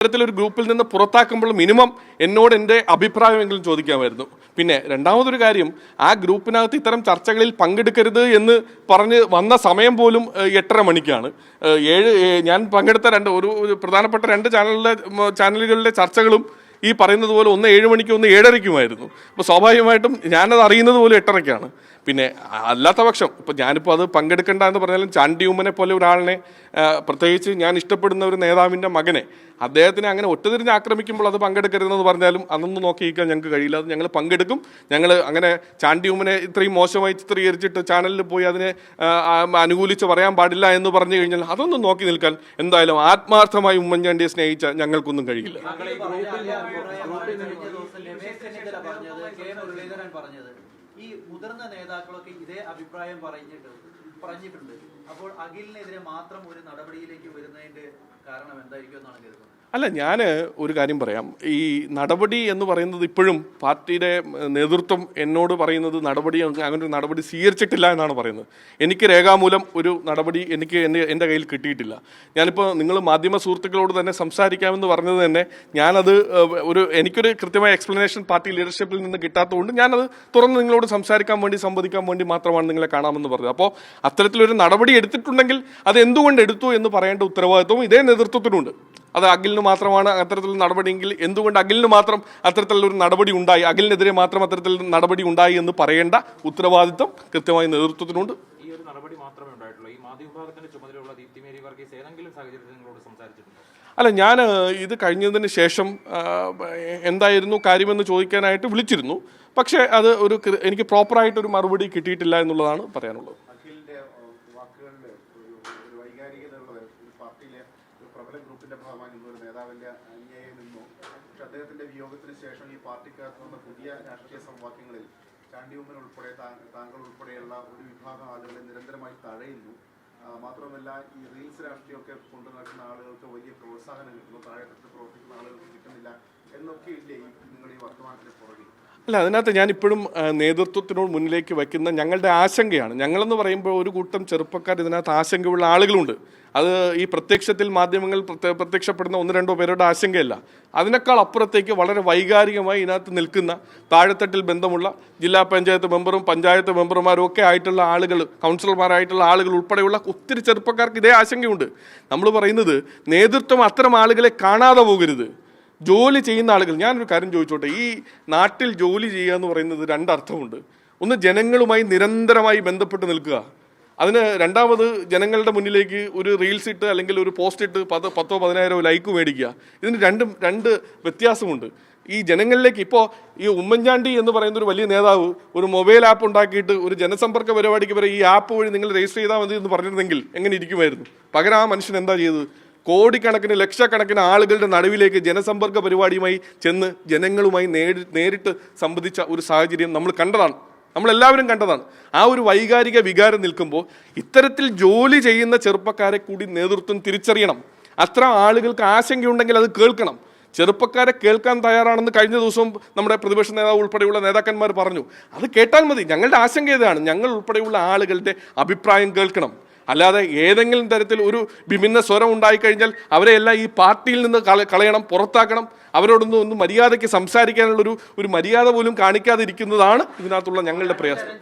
ഇത്തരത്തിലൊരു ഗ്രൂപ്പിൽ നിന്ന് പുറത്താക്കുമ്പോൾ മിനിമം എന്നോട് എൻ്റെ അഭിപ്രായമെങ്കിലും ചോദിക്കാമായിരുന്നു. പിന്നെ രണ്ടാമതൊരു കാര്യം, ആ ഗ്രൂപ്പിനകത്ത് ഇത്തരം ചർച്ചകളിൽ പങ്കെടുക്കരുത് എന്ന് പറഞ്ഞ് വന്ന സമയം പോലും 8:30 മണിക്കാണ്. ഞാൻ പങ്കെടുത്ത ഒരു പ്രധാനപ്പെട്ട രണ്ട് ചാനലുകളിലെ ചർച്ചകളും ഈ പറയുന്നത് പോലെ ഒന്ന് 7 മണിക്കും ഒന്ന് 7:30ക്കുമായിരുന്നു. അപ്പോൾ സ്വാഭാവികമായിട്ടും ഞാനത് അറിയുന്നത് പോലും 8:30ക്കാണ്. പിന്നെ അല്ലാത്ത പക്ഷം ഇപ്പോൾ ഞാനിപ്പോൾ അത് പങ്കെടുക്കേണ്ട എന്ന് പറഞ്ഞാലും ചാണ്ടി ഉമ്മനെ പോലെ ഒരാളിനെ, പ്രത്യേകിച്ച് ഞാൻ ഇഷ്ടപ്പെടുന്ന ഒരു നേതാവിൻ്റെ മകനെ, അദ്ദേഹത്തിനെ അങ്ങനെ ഒറ്റതിരിഞ്ഞ് ആക്രമിക്കുമ്പോൾ അത് പങ്കെടുക്കരുതെന്ന് പറഞ്ഞാലും അതൊന്നും നോക്കിയിരിക്കാൻ ഞങ്ങൾക്ക് കഴിയില്ല. അത് ഞങ്ങൾ പങ്കെടുക്കും. ഞങ്ങൾ അങ്ങനെ ചാണ്ടി ഉമ്മനെ ഇത്രയും മോശമായി ചിത്രീകരിച്ചിട്ട് ചാനലിൽ പോയി അതിനെ അനുകൂലിച്ച് പറയാൻ പാടില്ല എന്ന് പറഞ്ഞു കഴിഞ്ഞാൽ അതൊന്നും നോക്കി നിൽക്കാൻ എന്തായാലും ആത്മാർത്ഥമായി ഉമ്മൻചാണ്ടിയെ സ്നേഹിച്ച ഞങ്ങൾക്കൊന്നും കഴിയില്ല. ഈ മുതിർന്ന നേതാക്കളൊക്കെ ഇതേ അഭിപ്രായം പറഞ്ഞിട്ടുണ്ട്. അപ്പോൾ അഖിലിനെതിരെ മാത്രം ഒരു നടപടിയിലേക്ക് വരുന്നതിന്റെ കാരണം എന്തായിരിക്കും എന്നാണ് കരുതുന്നത്? അല്ല, ഞാൻ ഒരു കാര്യം പറയാം. ഈ നടപടി എന്ന് പറയുന്നത് ഇപ്പോഴും പാർട്ടിയുടെ നേതൃത്വം എന്നോട് പറയുന്നത് അങ്ങനെ ഒരു നടപടി സ്വീകരിച്ചിട്ടില്ല എന്നാണ് പറയുന്നത്. എനിക്ക് രേഖാമൂലം ഒരു നടപടി എൻ്റെ കയ്യിൽ കിട്ടിയിട്ടില്ല. ഞാനിപ്പോൾ നിങ്ങൾ മാധ്യമ സുഹൃത്തുക്കളോട് തന്നെ സംസാരിക്കാമെന്ന് പറഞ്ഞത് തന്നെ ഞാനത് എനിക്കൊരു കൃത്യമായ എക്സ്പ്ലനേഷൻ പാർട്ടി ലീഡർഷിപ്പിൽ നിന്ന് കിട്ടാത്തതുകൊണ്ട് ഞാനത് തുറന്ന് നിങ്ങളോട് സംവദിക്കാൻ വേണ്ടി മാത്രമാണ് നിങ്ങളെ കാണാമെന്ന് പറഞ്ഞത്. അപ്പോൾ അത്തരത്തിലൊരു നടപടി എടുത്തിട്ടുണ്ടെങ്കിൽ അത് എന്തുകൊണ്ട് എടുത്തു എന്ന് പറയേണ്ട ഉത്തരവാദിത്വം ഇതേ നേതൃത്വത്തിനുണ്ട്. അത് അഖിലിന് മാത്രമാണ് അത്തരത്തിലുള്ള നടപടിയെങ്കിൽ എന്തുകൊണ്ട് അഖിലിന് മാത്രം അത്തരത്തിലുള്ളൊരു നടപടി ഉണ്ടായി, അഖിലിനെതിരെ മാത്രം അത്തരത്തിലുള്ള നടപടി ഉണ്ടായി എന്ന് പറയേണ്ട ഉത്തരവാദിത്വം കൃത്യമായി നേതൃത്വത്തിനുണ്ട്. ഈ ഒരു നടപടി മാത്രമേ ഉണ്ടായിട്ടുള്ളൂ. ഈ മാധ്യമവിഭാഗത്തിന്റെ ചുമതലയുള്ള ദീപ്തി മേരി വർഗീസ് ഏതെങ്കിലും സാഹചര്യത്തിൽ നിങ്ങളോട് സംസാരിച്ചിട്ടുണ്ടോ? അല്ല, ഞാൻ ഇത് കഴിഞ്ഞതിന് ശേഷം എന്തായിരുന്നു കാര്യമെന്ന് ചോദിക്കാനായിട്ട് വിളിച്ചിരുന്നു. പക്ഷേ അത് എനിക്ക് പ്രോപ്പറായിട്ടൊരു മറുപടി കിട്ടിയിട്ടില്ല എന്നുള്ളതാണ് പറയാനുള്ളത്. ഗ്രൂപ്പിന്റെ ഭാഗമായി നിന്നൊരു നേതാവിന്റെ അന്യായം നിന്നു. പക്ഷെ അദ്ദേഹത്തിന്റെ വിയോഗത്തിന് ശേഷം ഈ പാർട്ടിക്കകത്ത് വന്ന പുതിയ രാഷ്ട്രീയ സമവാക്യങ്ങളിൽ ചാണ്ടി ഉമ്മൻ ഉൾപ്പെടെ താങ്കൾ ഉൾപ്പെടെയുള്ള ഒരു വിഭാഗം ആളുകളെ നിരന്തരമായി തഴയുന്നു. മാത്രമല്ല, ഈ റീൽസ് രാഷ്ട്രീയമൊക്കെ കൊണ്ടു നടക്കുന്ന ആളുകൾക്ക് വലിയ പ്രോത്സാഹനം കിട്ടുന്നു, താഴെത്തട്ടിൽ പ്രവർത്തിക്കുന്ന ആളുകൾക്ക് കിട്ടുന്നില്ല എന്നൊക്കെ ഇല്ലേ നിങ്ങൾ ഈ വർത്തമാനത്തിന് പുറകിൽ? അല്ല, അതിനകത്ത് ഞാനിപ്പോഴും നേതൃത്വത്തിനോട് മുന്നിലേക്ക് വയ്ക്കുന്ന ഞങ്ങളുടെ ആശങ്കയാണ്. ഞങ്ങളെന്ന് പറയുമ്പോൾ ഒരു കൂട്ടം ചെറുപ്പക്കാർ ഇതിനകത്ത് ആശങ്കയുള്ള ആളുകളുണ്ട്. അത് ഈ പ്രത്യക്ഷത്തിൽ മാധ്യമങ്ങൾ പ്രത്യക്ഷപ്പെടുന്ന 1-2 പേരുടെ ആശങ്കയല്ല. അതിനേക്കാൾ അപ്പുറത്തേക്ക് വളരെ വൈകാരികമായി ഇതിനകത്ത് നിൽക്കുന്ന താഴെത്തട്ടിൽ ബന്ധമുള്ള ജില്ലാ പഞ്ചായത്ത് മെമ്പറും പഞ്ചായത്ത് മെമ്പർമാരും ഒക്കെ ആയിട്ടുള്ള ആളുകൾ, കൗൺസിലർമാരായിട്ടുള്ള ആളുകൾ ഉൾപ്പെടെയുള്ള ഒത്തിരി ചെറുപ്പക്കാർക്ക് ഇതേ ആശങ്കയുണ്ട്. നമ്മൾ പറയുന്നത് നേതൃത്വം അത്തരം ആളുകളെ കാണാതെ പോകരുത്. ജോലി ചെയ്യുന്ന ആളുകൾ, ഞാനൊരു കാര്യം ചോദിച്ചോട്ടെ, ഈ നാട്ടിൽ ജോലി ചെയ്യുക എന്ന് പറയുന്നത് 2 അർത്ഥമുണ്ട്. ഒന്ന്, ജനങ്ങളുമായി നിരന്തരമായി ബന്ധപ്പെട്ട് നിൽക്കുക. അതിന് രണ്ടാമത്, ജനങ്ങളുടെ മുന്നിലേക്ക് ഒരു റീൽസ് ഇട്ട് അല്ലെങ്കിൽ ഒരു പോസ്റ്റ് ഇട്ട് 10,000-15,000 ലൈക്ക് മേടിക്കുക. ഇതിന് രണ്ട് വ്യത്യാസമുണ്ട്. ഈ ജനങ്ങളിലേക്ക് ഇപ്പോൾ ഈ ഉമ്മൻചാണ്ടി എന്ന് പറയുന്ന ഒരു വലിയ നേതാവ് ഒരു മൊബൈൽ ആപ്പ് ഉണ്ടാക്കിയിട്ട് ഒരു ജനസമ്പർക്ക പരിപാടിക്ക് വരെ ഈ ആപ്പ് വഴി നിങ്ങൾ രജിസ്റ്റർ ചെയ്താൽ മതി എന്ന് പറഞ്ഞിരുന്നെങ്കിൽ എങ്ങനെ ഇരിക്കുമായിരുന്നു? പകരം ആ മനുഷ്യൻ എന്താ ചെയ്തത്? കോടിക്കണക്കിന് ലക്ഷക്കണക്കിന് ആളുകളുടെ നടുവിലേക്ക് ജനസമ്പർക്ക പരിപാടിയുമായി ചെന്ന് ജനങ്ങളുമായി നേരിട്ട് സംവദിച്ച ഒരു സാഹചര്യം നമ്മൾ കണ്ടതാണ്, നമ്മളെല്ലാവരും കണ്ടതാണ്. ആ ഒരു വൈകാരിക വികാരം നിൽക്കുമ്പോൾ ഇത്തരത്തിൽ ജോലി ചെയ്യുന്ന ചെറുപ്പക്കാരെ കൂടി നേതൃത്വം തിരിച്ചറിയണം. അത്ര ആളുകൾക്ക് ആശങ്കയുണ്ടെങ്കിൽ അത് കേൾക്കണം. ചെറുപ്പക്കാരെ കേൾക്കാൻ തയ്യാറാണെന്ന് കഴിഞ്ഞ ദിവസവും നമ്മുടെ പ്രതിപക്ഷ നേതാവ് ഉൾപ്പെടെയുള്ള നേതാക്കന്മാർ പറഞ്ഞു. അത് കേട്ടാൽ മതി. ഞങ്ങളുടെ ആശങ്ക ഇതാണ്, ഞങ്ങൾ ഉൾപ്പെടെയുള്ള ആളുകളുടെ അഭിപ്രായം കേൾക്കണം. അല്ലാതെ ഏതെങ്കിലും തരത്തിൽ ഒരു വിഭിന്ന സ്വരം ഉണ്ടായിക്കഴിഞ്ഞാൽ അവരെല്ലാം ഈ പാർട്ടിയിൽ നിന്ന് കളയണം, പുറത്താക്കണം. അവരോടൊന്നും മര്യാദയ്ക്ക് സംസാരിക്കാനുള്ള ഒരു മര്യാദ പോലും കാണിക്കാതിരിക്കുന്നതാണ് ഇതിനകത്തുള്ള ഞങ്ങളുടെ പ്രയാസം.